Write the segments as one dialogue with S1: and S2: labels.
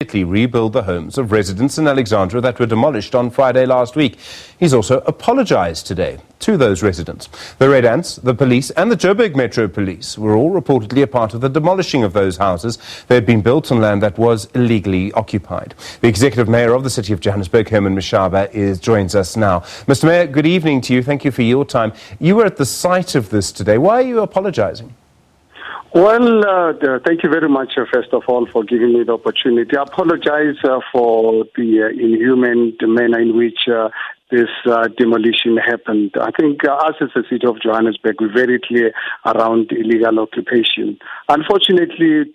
S1: rebuild the homes of residents in Alexandra that were demolished on Friday last week. He's also apologised today to those residents. The Red Ants, the police and the Joburg Metro police were all reportedly a part of the demolishing of those houses. They had been built on land that was illegally occupied. The Executive Mayor of the City of Johannesburg, Herman Mashaba, joins us now. Mr. Mayor, good evening to you. Thank you for your time. You were at the site of this today. Why are you apologising?
S2: Well, thank you very much, first of all, for giving me the opportunity. I apologize for the inhuman manner in which this demolition happened. I think us as the City of Johannesburg, we're very clear around illegal occupation. Unfortunately,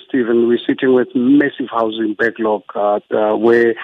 S2: Stephen, we're sitting with massive housing backlog where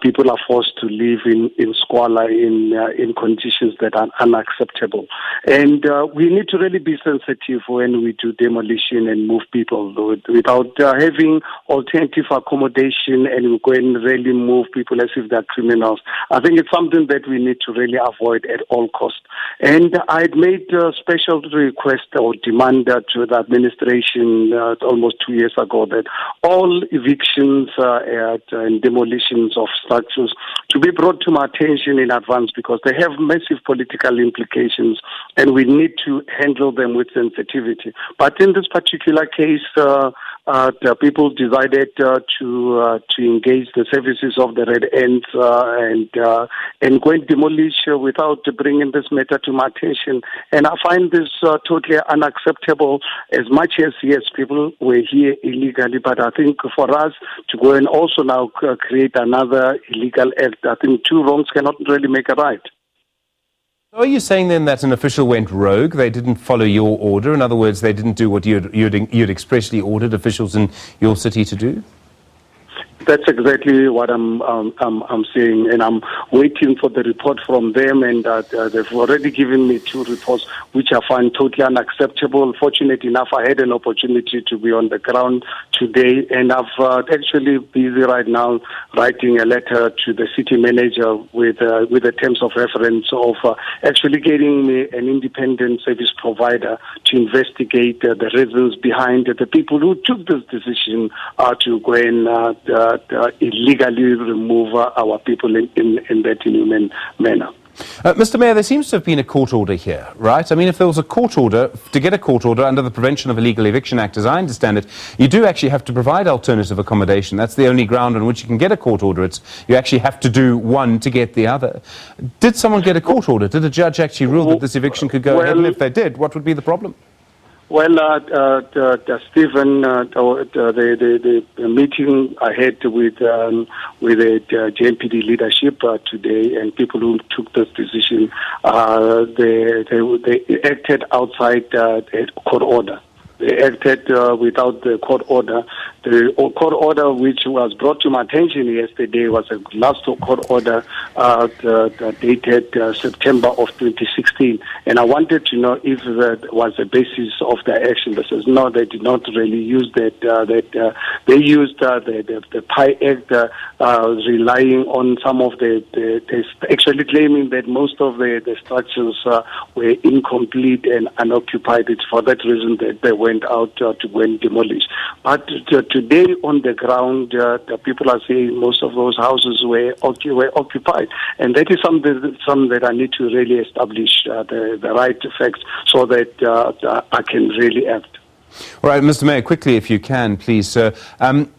S2: people are forced to live in squalor, in conditions that are unacceptable. And we need to really be sensitive when we do demolition and move people without having alternative accommodation, and we go and really move people as if they're criminals. I think it's something that we need to really avoid at all costs. And I made a special request or demand to the administration almost 2 years ago that all evictions and demolitions of structures to be brought to my attention in advance, because they have massive political implications and we need to handle them with sensitivity. But in this particular case, the people decided to engage the services of the Red Ants and go and demolish without bringing this matter to my attention. And I find this totally unacceptable, as much as, yes, people were here illegally, but I think for us to go and also now create another illegal act, I think two wrongs cannot really make a right.
S1: Are you saying then that an official went rogue? They didn't follow your order? In other words, they didn't do what you'd expressly ordered officials in your city to do?
S2: That's exactly what I'm saying, and I'm waiting for the report from them, and they've already given me two reports, which I find totally unacceptable. Fortunately enough, I had an opportunity to be on the ground today, and I've actually busy right now writing a letter to the city manager with the terms of reference of actually getting me an independent service provider to investigate the reasons behind the people who took this decision to go and illegally remove our people in that inhuman manner.
S1: Mr. Mayor, there seems to have been a court order here, right? I mean, if there was a court order, to get a court order under the Prevention of Illegal Eviction Act, as I understand it, you do actually have to provide alternative accommodation. That's the only ground on which you can get a court order. You actually have to do one to get the other. Did someone get a court order? Did a judge actually rule that this eviction could go ahead? And if they did, what would be the problem?
S2: Well, Stephen, the meeting I had with the JMPD leadership today, and people who took this decision, they acted outside the court order. They acted without the court order. The court order which was brought to my attention yesterday was a last court order dated September of 2016. And I wanted to know if that was the basis of their action. They says no, they did not really use that. They used the PI Act, relying on some of the actually claiming that most of the structures were incomplete and unoccupied. It's for that reason that they went out to go and demolish. But today on the ground, the people are saying most of those houses were occupied. And that is something that I need to really establish the right facts so that I can really act.
S1: All right, Mr. Mayor, quickly, if you can, please, sir.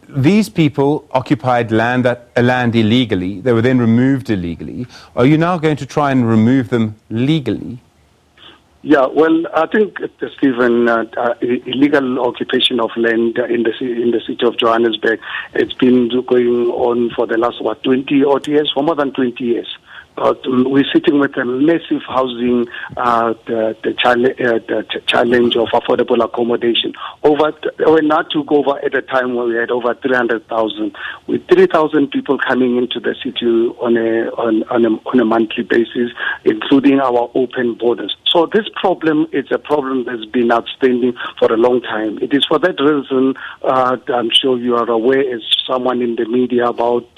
S1: These people occupied land illegally. They were then removed illegally. Are you now going to try and remove them legally?
S2: Yeah, well, I think, Stephen, illegal occupation of land in the city of Johannesburg, it's been going on for the last, 20 odd years, for more than 20 years. We're sitting with a massive housing, the challenge of affordable accommodation. When I took over at a time when we had over 300,000, with 3,000 people coming into the city on a monthly basis, including our open borders. So this problem is a problem that's been outstanding for a long time. It is for that reason, I'm sure you are aware as someone in the media about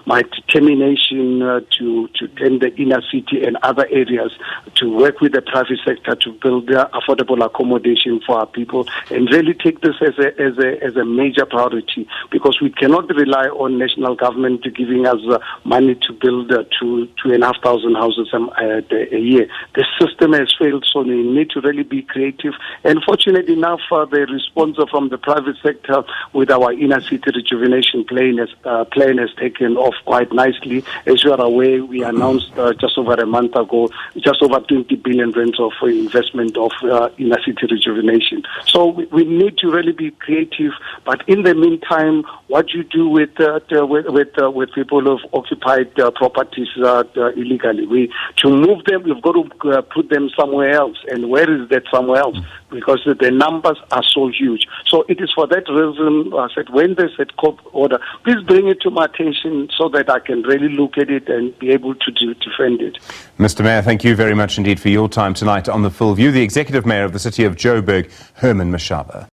S2: my determination to tell in the inner city and other areas to work with the private sector to build affordable accommodation for our people, and really take this as a major priority, because we cannot rely on national government giving us money to build 2,500 houses a year. The system has failed, so we need to really be creative. And fortunately enough, the response from the private sector with our inner city rejuvenation plan has taken off quite nicely. As you are aware, we announced just over a month ago, just over 20 billion rands of investment of inner city rejuvenation. So we need to really be creative. But in the meantime, what you do with people who have occupied properties illegally, to move them, you've got to put them somewhere else. And where is that somewhere else? Because the numbers are so huge. So it is for that reason I said, when there's a court order, please bring it to my attention so that I can really look at it and be able to defend it.
S1: Mr. Mayor, thank you very much indeed for your time tonight on The Full View. The Executive Mayor of the city of Joburg, Herman Mashaba.